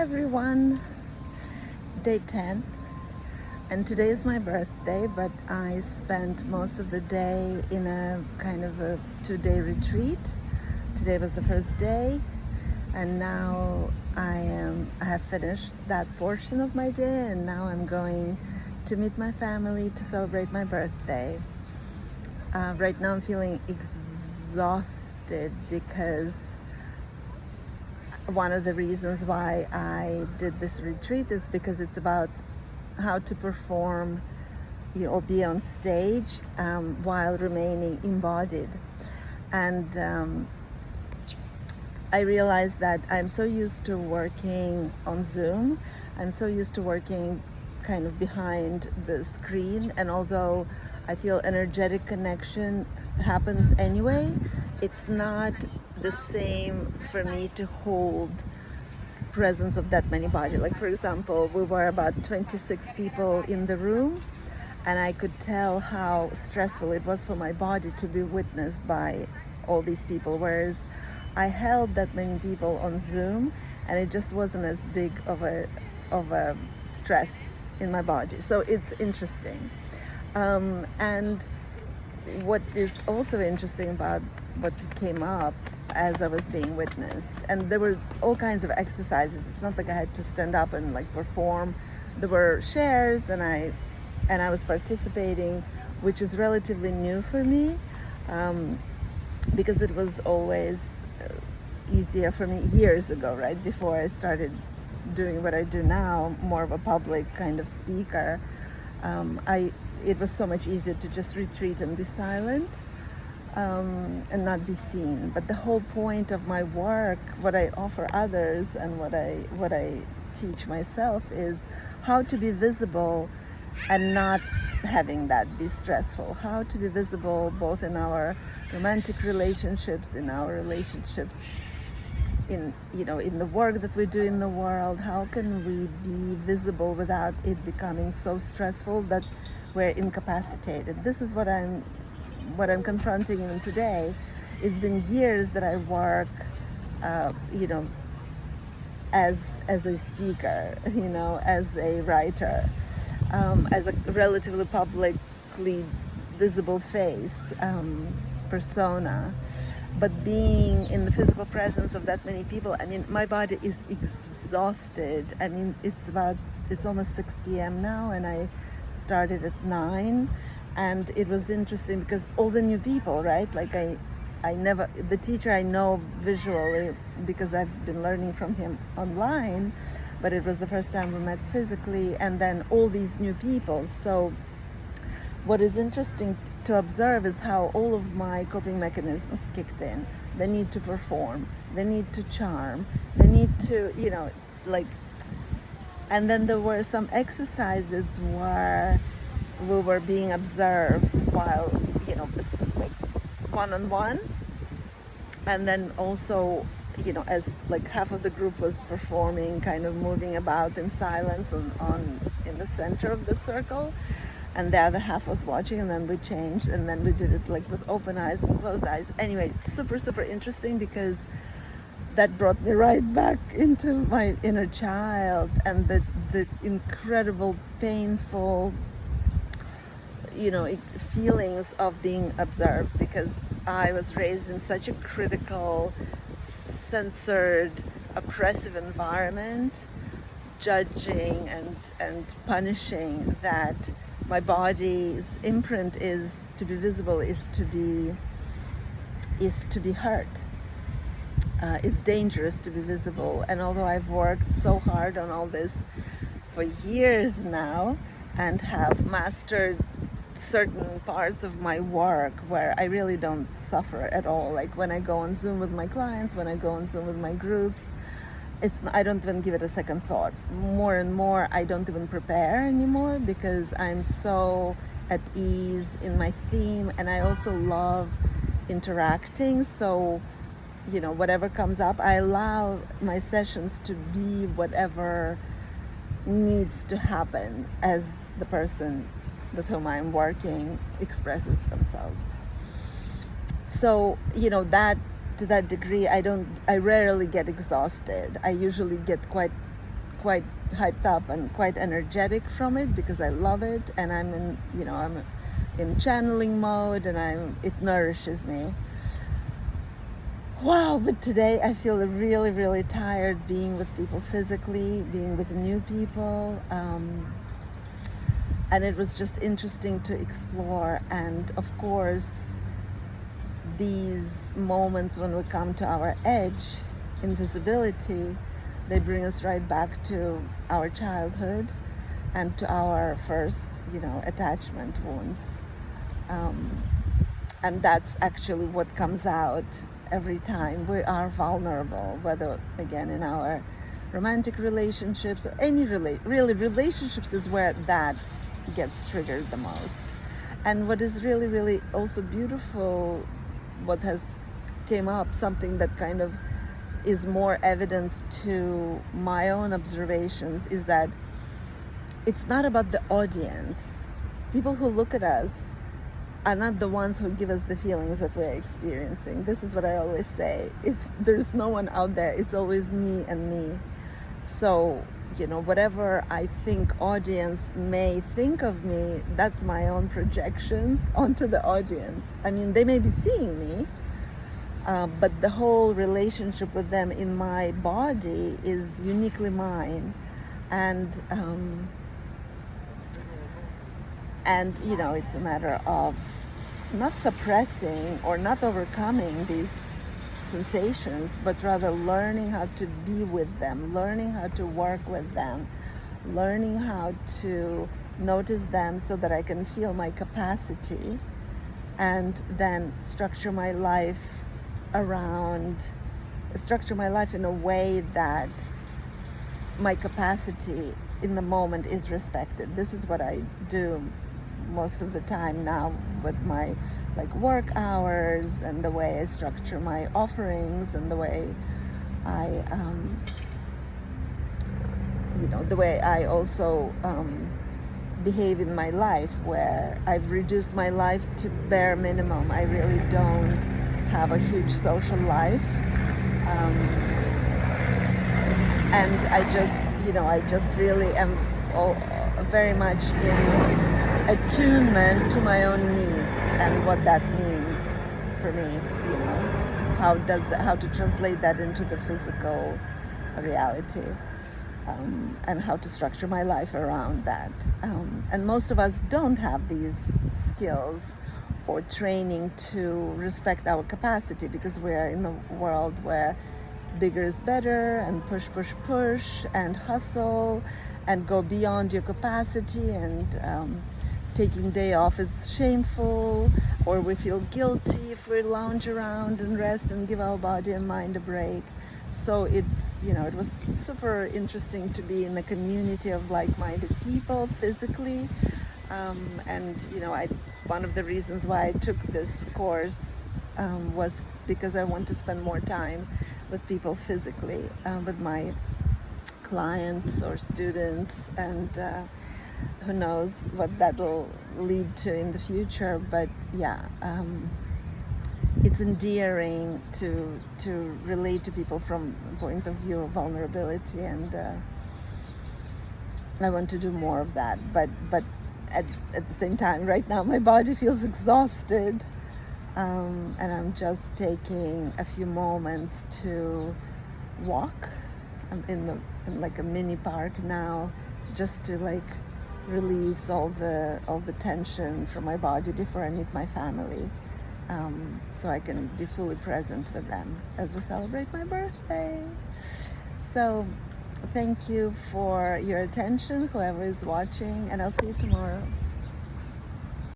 everyone, day 10, and today is my birthday, but I spent most of the day in a kind of a 2-day retreat. Today was the first day, and now I have finished that portion of my day, and now I'm going to meet my family to celebrate my birthday. Right now I'm feeling exhausted because one of the reasons why I did this retreat is because it's about how to perform, or be on stage while remaining embodied. And I realized that I'm so used to working on Zoom. I'm so used to working kind of behind the screen, and although I feel energetic connection happens anyway, it's not the same for me to hold presence of that many body. Like, for example, we were about 26 people in the room, and I could tell how stressful it was for my body to be witnessed by all these people, whereas I held that many people on Zoom and it just wasn't as big of a stress in my body. So it's interesting. And what is also interesting about what came up as I was being witnessed, and there were all kinds of exercises. It's not like I had to stand up and like perform. There were shares, and I was participating, which is relatively new for me, because it was always easier for me years ago, right before I started doing what I do now, more of a public kind of speaker. It was so much easier to just retreat and be silent, and not be seen. But the whole point of my work, what I offer others and what I teach myself, is how to be visible and not having that be stressful. How to be visible both in our romantic relationships, in our relationships, in the work that we do in the world. How can we be visible without it becoming so stressful that we're incapacitated? This is what I'm confronting even today. It's been years that I work, as a speaker, as a writer, as a relatively publicly visible face, persona. But being in the physical presence of that many people, my body is exhausted. It's almost 6 p.m. now, and I started at 9. And it was interesting because all the new people, right? Like the teacher I know visually because I've been learning from him online, but it was the first time we met physically, and then all these new people. So what is interesting to observe is how all of my coping mechanisms kicked in. The need to perform, the need to charm, the need to, and then there were some exercises where we were being observed while, like one-on-one. And then also, as like half of the group was performing, kind of moving about in silence in the center of the circle, and the other half was watching, and then we changed, and then we did it like with open eyes and closed eyes. Anyway, super, super interesting, because that brought me right back into my inner child and the incredible, painful, feelings of being observed, because I was raised in such a critical, censored, oppressive environment, judging and punishing, that my body's imprint is to be visible, is to be hurt. It's dangerous to be visible. And although I've worked so hard on all this for years now and have mastered certain parts of my work where I really don't suffer at all, like when I go on Zoom with my clients, when I go on Zoom with my groups, I don't even give it a second thought. More and more, I don't even prepare anymore, because I'm so at ease in my theme, and I also love interacting. So, whatever comes up, I allow my sessions to be whatever needs to happen as the person with whom I'm working expresses themselves. So, that to that degree, I rarely get exhausted. I usually get quite quite hyped up and quite energetic from it because I love it, and I'm in channeling mode, and it nourishes me. Wow, but today I feel really, really tired being with people physically, being with new people. And it was just interesting to explore. And of course, these moments when we come to our edge, invisibility, they bring us right back to our childhood and to our first, attachment wounds. And that's actually what comes out every time. We are vulnerable, whether, again, in our romantic relationships or any really relationships is where that gets triggered the most. And what is really, really also beautiful, what has came up, something that kind of is more evidence to my own observations, is that it's not about the audience. People who look at us are not the ones who give us the feelings that we're experiencing. This is what I always say. There's no one out there. It's always me and me. So, whatever I think audience may think of me, that's my own projections onto the audience. I mean, they may be seeing me, but the whole relationship with them in my body is uniquely mine. And it's a matter of not suppressing or not overcoming these sensations, but rather learning how to be with them, learning how to work with them, learning how to notice them so that I can feel my capacity, and then structure my life in a way that my capacity in the moment is respected. This is what I do most of the time now with my work hours, and the way I structure my offerings, and the way I the way I also behave in my life, where I've reduced my life to bare minimum. I really don't have a huge social life, and I just really am very much in attunement to my own needs and what that means for me. How to translate that into the physical reality, and how to structure my life around that. And most of us don't have these skills or training to respect our capacity, because we're in a world where bigger is better, and push, and hustle, and go beyond your capacity, and taking day off is shameful, or we feel guilty if we lounge around and rest and give our body and mind a break. So it was super interesting to be in a community of like-minded people physically, and one of the reasons why I took this course was because I want to spend more time with people physically, with my clients or students, and who knows what that'll lead to in the future. But it's endearing to relate to people from a point of view of vulnerability, and I want to do more of that. But at the same time, right now my body feels exhausted, and I'm just taking a few moments to walk. I'm in a mini park now, just to release all the tension from my body before I meet my family, so I can be fully present with them as we celebrate my birthday. So thank you for your attention, whoever is watching, and I'll see you tomorrow.